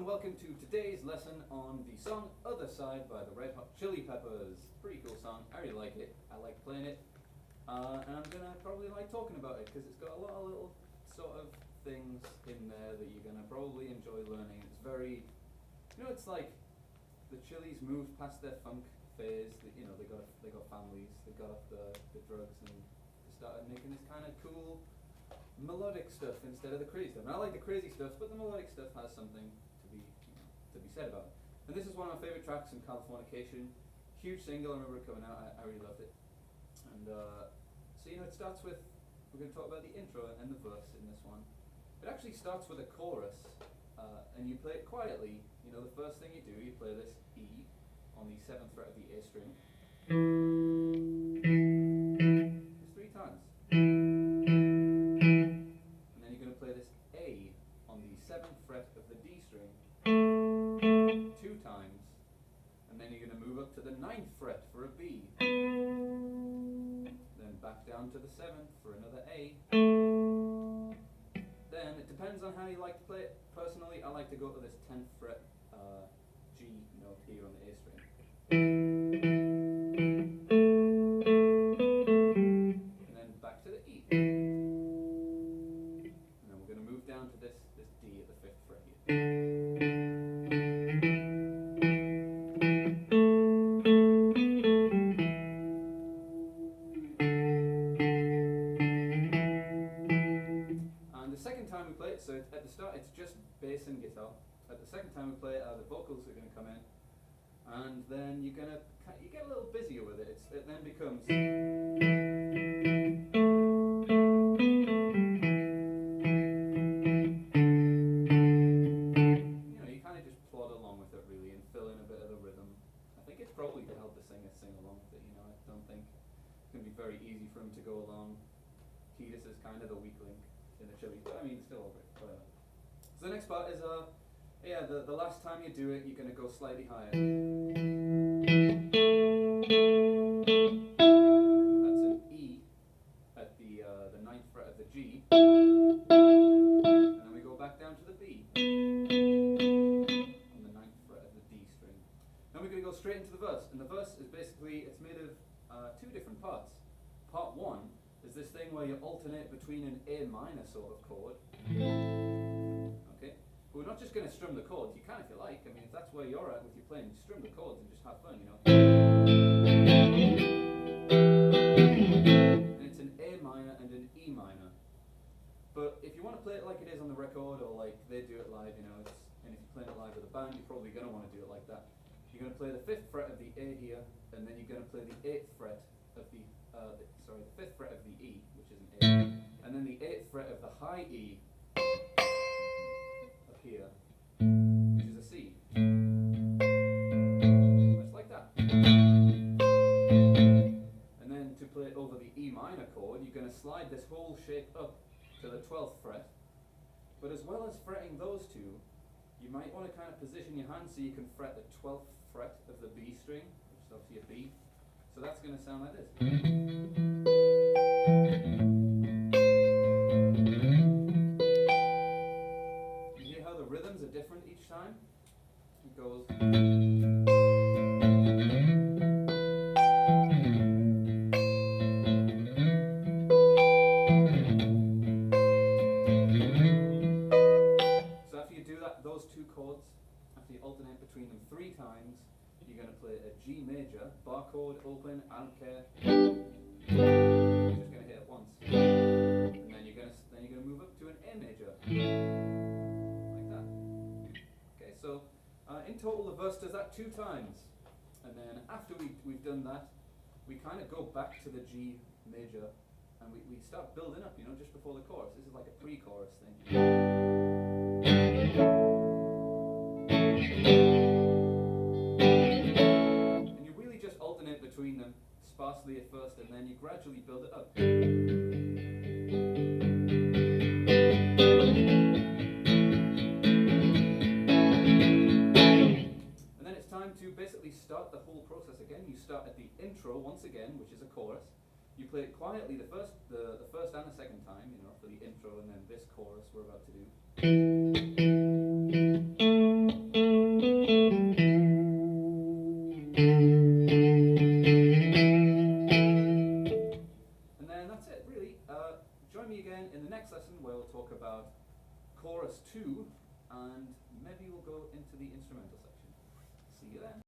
and welcome to today's lesson on the song Otherside by the Red Hot Chili Peppers. Pretty cool song, I really like it, I like playing it, and I'm going to probably like talking about it because it's got a lot of little sort of things in there that you're going to probably enjoy learning. It's very, it's like the Chili's moved past their funk phase, they got families, they got off the drugs and they started making this kind of cool melodic stuff instead of the crazy stuff. And I like the crazy stuff, but the melodic stuff has something to be said about it. And this is one of my favorite tracks in Californication. Huge single, I remember it coming out, I really loved it. And so it starts with, we're going to talk about the intro and the verse in this one. It actually starts with a chorus, and you play it quietly. The first thing you do, you play this E on the 7th fret of the A string. It's 3 times. Of the D string 2 times, and then you're going to move up to the 9th fret for a B, then back down to the 7th for another A. Then it depends on how you like to play it. Personally, I like to go to this 10th fret G note here on the A string, and then back to the E. Down to this D at the 5th fret here. And the second time we play it, so at the start it's just bass and guitar. At the second time we play it, the vocals are going to come in, and then you get a little busier with it. It then becomes. Probably to help the singer sing along with it. I don't think it's going to be very easy for him to go along. Kiedis is kind of the weak link in the Chili, but I mean, still over it. Whatever. So the next part is, the last time you do it, you're going to go slightly higher. That's an E at the 9th fret of the G, and then we go back down to the B. Then we're going to go straight into the verse, and the verse is basically, it's made of 2 different parts. Part 1 is this thing where you alternate between an A minor sort of chord. Okay? But we're not just going to strum the chords, you can if you like. I mean, if that's where you're at with your playing, strum the chords and just have fun, And it's an A minor and an E minor. But if you want to play it like it is on the record, or like they do it live, and if you're playing it live with a band, you're probably going to want to do it like that. You're going to play the 5th fret of the A here, and then you're going to play the 8th fret of the 5th fret of the E, which is an A, and then the 8th fret of the high E up here, which is a C. Just like that. And then to play over the E minor chord, you're going to slide this whole shape up to the 12th fret, but as well as fretting those two, you might want to kind of position your hand so you can fret the 12th fret of the B string, which is obviously a B. So that's going to sound like this. You hear how the rhythms are different each time? It goes. Those 2 chords, after you alternate between them 3 times, you're going to play a G major, bar chord, open, I don't care. You're just going to hit it once, and then you're going to move up to an A major, like that. Okay, so in total the verse does that 2 times, and then after we've done that, we kind of go back to the G major, and we start building up, just before the chorus. This is like a pre-chorus thing. And you really just alternate between them sparsely at first, and then you gradually build it up. And then it's time to basically start the whole process again. You start at the intro once again, which is a chorus. You play it quietly the first and the second time, for the intro, and then this chorus we're about to do. And then that's it, really. Join me again in the next lesson where we'll talk about chorus 2, and maybe we'll go into the instrumental section. See you then.